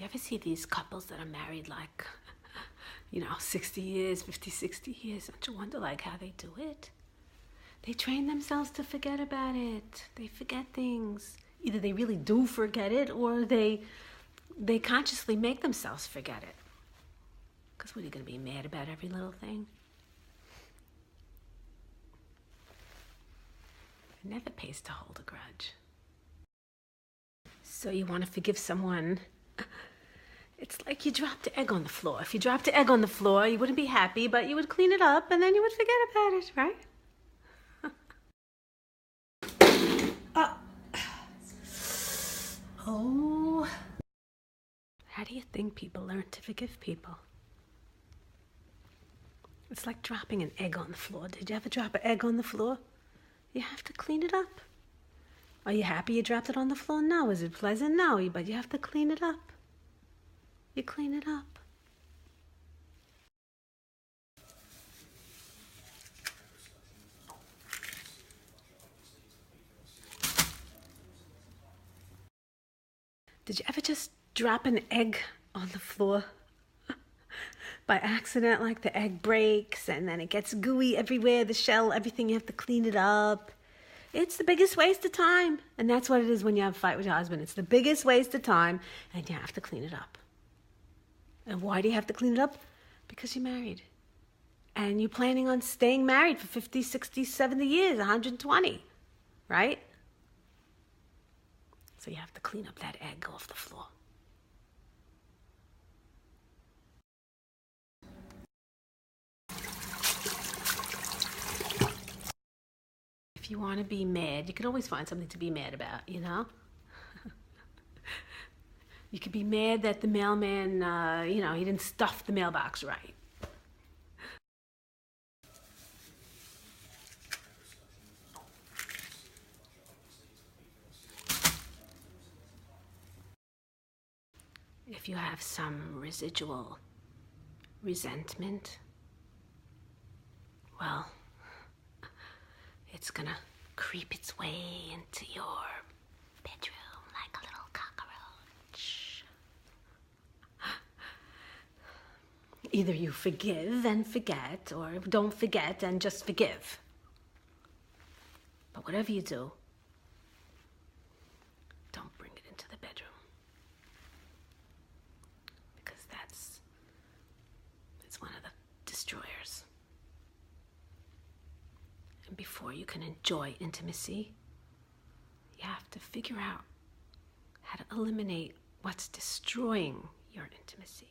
You ever see these couples that are married like, 60 years, 50, 60 years? Don't you wonder like how they do it? They train themselves to forget about it. They forget things. Either they really do forget it or they consciously make themselves forget it. Because what, are you going to be mad about every little thing? It never pays to hold a grudge. So you want to forgive someone. It's like you dropped an egg on the floor. If you dropped an egg on the floor, you wouldn't be happy, but you would clean it up and then you would forget about it, right? Oh. How do you think people learn to forgive people? It's like dropping an egg on the floor. Did you ever drop an egg on the floor? You have to clean it up. Are you happy you dropped it on the floor? No. Is it pleasant? No. But you have to clean it up. You clean it up. Did you ever just drop an egg on the floor by accident? Like the egg breaks and then it gets gooey everywhere, the shell, everything, you have to clean it up. It's the biggest waste of time. And that's what it is when you have a fight with your husband. It's the biggest waste of time and you have to clean it up. And why do you have to clean it up? Because you're married. And you're planning on staying married for 50, 60, 70 years, 120, right? So you have to clean up that egg off the floor. If you want to be mad, you can always find something to be mad about, You could be mad that the mailman, he didn't stuff the mailbox right. If you have some residual resentment, well, it's gonna creep its way into your bedroom like a little cockroach. Either you forgive and forget, or don't forget and just forgive. But whatever you do, don't bring it into the bedroom. Because it's one of the destroyers. And before you can enjoy intimacy, you have to figure out how to eliminate what's destroying your intimacy.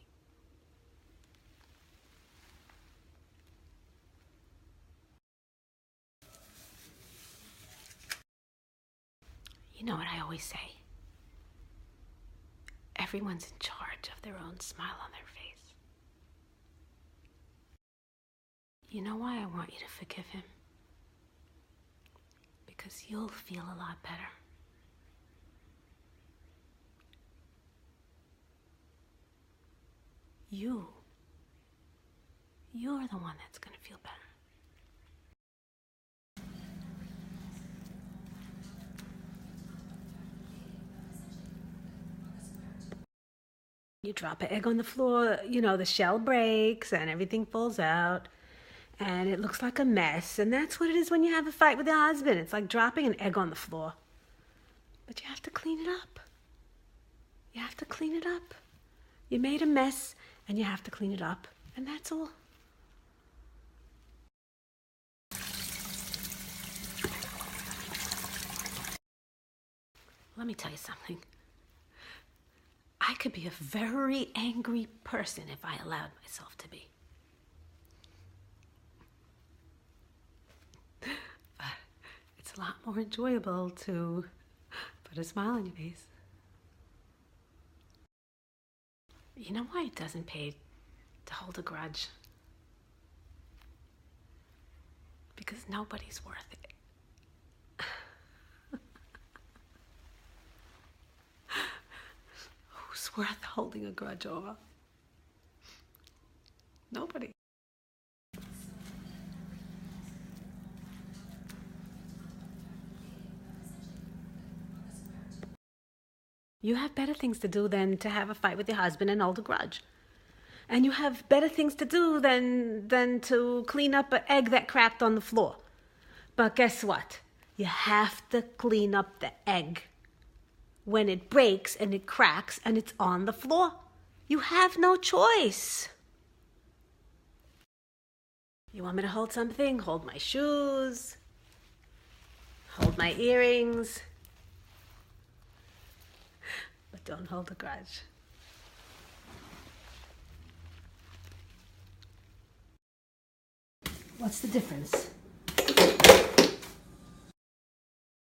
You know what I always say? Everyone's in charge of their own smile on their face. You know why I want you to forgive him? Because you'll feel a lot better. You're the one that's going to feel better. You drop an egg on the floor, the shell breaks and everything falls out and it looks like a mess. And that's what it is when you have a fight with your husband. It's like dropping an egg on the floor. But you have to clean it up. You have to clean it up. You made a mess and you have to clean it up. And that's all. Let me tell you something. I could be a very angry person if I allowed myself to be. But it's a lot more enjoyable to put a smile on your face. You know why it doesn't pay to hold a grudge? Because nobody's worth it. Who's worth holding a grudge over? Nobody. You have better things to do than to have a fight with your husband and hold a grudge. And you have better things to do than to clean up an egg that cracked on the floor. But guess what? You have to clean up the egg when it breaks and it cracks and it's on the floor. You have no choice. You want me to hold something? Hold my shoes. Hold my earrings. But don't hold a grudge. What's the difference?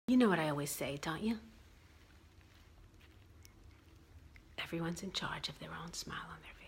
You know what I always say, don't you? Everyone's in charge of their own smile on their face.